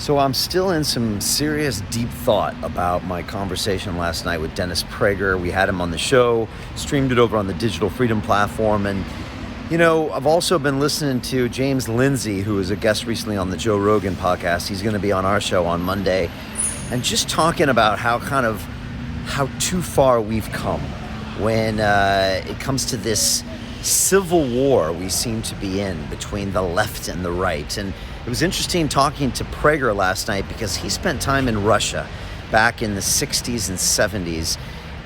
So I'm still in some serious deep thought about my conversation last night with Dennis Prager. We had him on the show, streamed it over on the Digital Freedom platform. And, I've also been listening to James Lindsay, who was a guest recently on the Joe Rogan podcast. He's going to be on our show on Monday. And just talking about how too far we've come when it comes to this civil war we seem to be in between the left and the right. And it was interesting talking to Prager last night because he spent time in Russia back in the 60s and 70s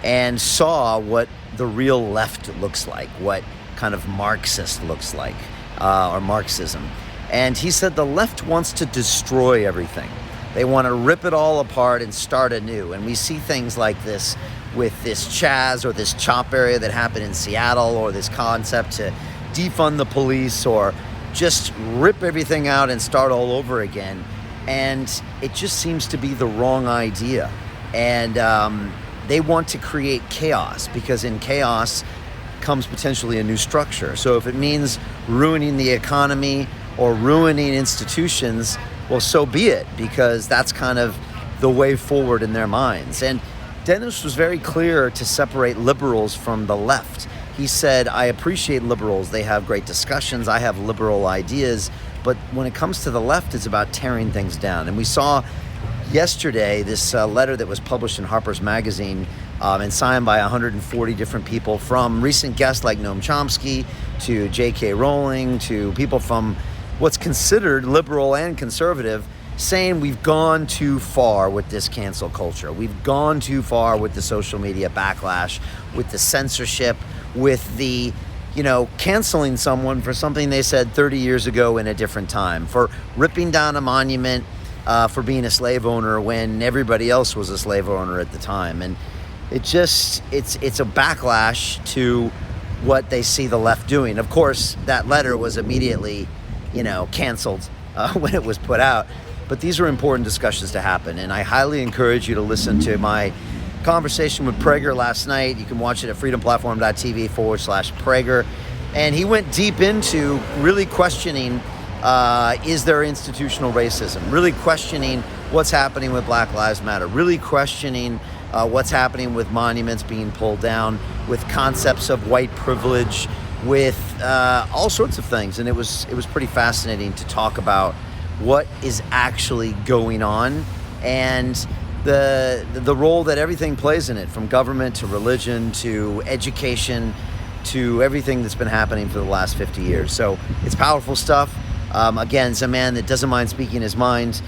and saw what the real left looks like, what kind of Marxist looks like, or Marxism. And he said the left wants to destroy everything. They want to rip it all apart and start anew. And we see things like this with this Chaz or this CHOP area that happened in Seattle, or this concept to defund the police or just rip everything out and start all over again. And it just seems to be the wrong idea. And they want to create chaos, because in chaos comes potentially a new structure. So if it means ruining the economy or ruining institutions, well, so be it, because that's kind of the way forward in their minds. And Dennis was very clear to separate liberals from the left. He said, I appreciate liberals. They have great discussions. I have liberal ideas. But when it comes to the left, it's about tearing things down. And we saw yesterday this letter that was published in Harper's Magazine and signed by 140 different people, from recent guests like Noam Chomsky to J.K. Rowling to people from what's considered liberal and conservative, saying we've gone too far with this cancel culture. We've gone too far with the social media backlash, with the censorship, with the, canceling someone for something they said 30 years ago in a different time, for ripping down a monument for being a slave owner when everybody else was a slave owner at the time. And it's a backlash to what they see the left doing. Of course, that letter was immediately, canceled when it was put out. But these are important discussions to happen, and I highly encourage you to listen to my conversation with Prager last night. You can watch it at freedomplatform.tv/Prager. And he went deep into really questioning, is there institutional racism? Really questioning what's happening with Black Lives Matter. Really questioning what's happening with monuments being pulled down, with concepts of white privilege, with all sorts of things. And it was pretty fascinating to talk about what is actually going on and the role that everything plays in it, from government to religion to education to everything that's been happening for the last 50 years. So it's powerful stuff. Again, it's a man that doesn't mind speaking his mind.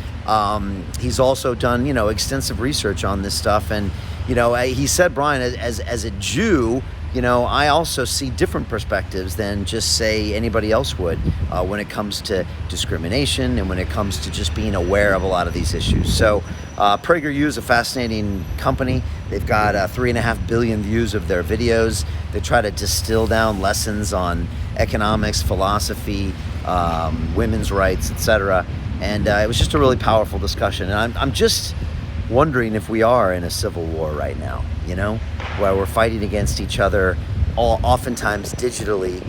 He's also done, extensive research on this stuff. And, he said, Brian, as a Jew, I also see different perspectives than just, say, anybody else would when it comes to discrimination and when it comes to just being aware of a lot of these issues. So PragerU is a fascinating company. They've got 3.5 billion views of their videos. They try to distill down lessons on economics, philosophy, women's rights, etc. And it was just a really powerful discussion. And I'm just wondering if we are in a civil war right now, where we're fighting against each other, oftentimes digitally,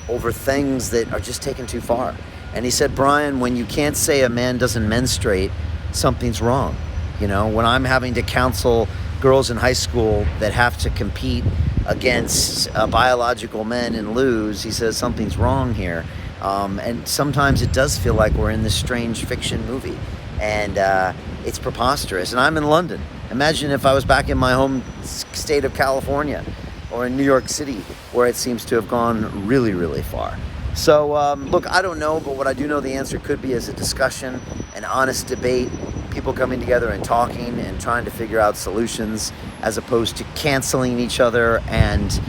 over things that are just taken too far. And he said, Brian, when you can't say a man doesn't menstruate, something's wrong. When I'm having to counsel girls in high school that have to compete against biological men and lose, he says something's wrong here. And sometimes it does feel like we're in this strange fiction movie, and it's preposterous. And I'm in London. Imagine if I was back in my home state of California or in New York City, where it seems to have gone really, really far. So, look, I don't know, but what I do know the answer could be is a discussion, an honest debate, people coming together and talking and trying to figure out solutions, as opposed to canceling each other and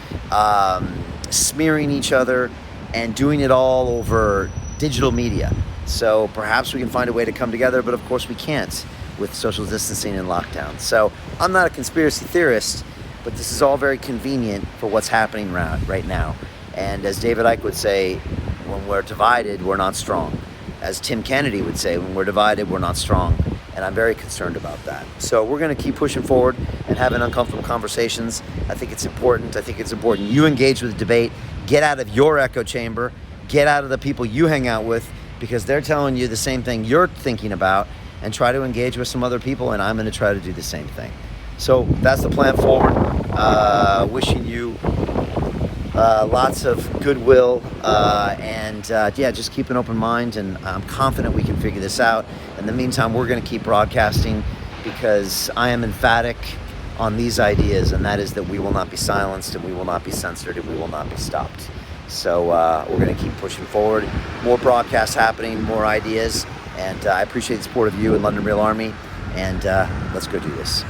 smearing each other and doing it all over digital media. So perhaps we can find a way to come together, but of course we can't with social distancing and lockdown. So I'm not a conspiracy theorist, but this is all very convenient for what's happening right now. And as David Icke would say, when we're divided, we're not strong. As Tim Kennedy would say, when we're divided, we're not strong. And I'm very concerned about that. So we're going to keep pushing forward and having uncomfortable conversations. I think it's important. I think it's important you engage with the debate. Get out of your echo chamber. Get out of the people you hang out with, because they're telling you the same thing you're thinking about, and try to engage with some other people, and I'm going to try to do the same thing. So that's the plan forward. Wishing you lots of goodwill, and just keep an open mind, and I'm confident we can figure this out. In the meantime, we're going to keep broadcasting, because I am emphatic on these ideas, and that is that we will not be silenced, and we will not be censored, and we will not be stopped. So we're going to keep pushing forward. More broadcasts happening, more ideas, and I appreciate the support of you and London Real Army, and let's go do this.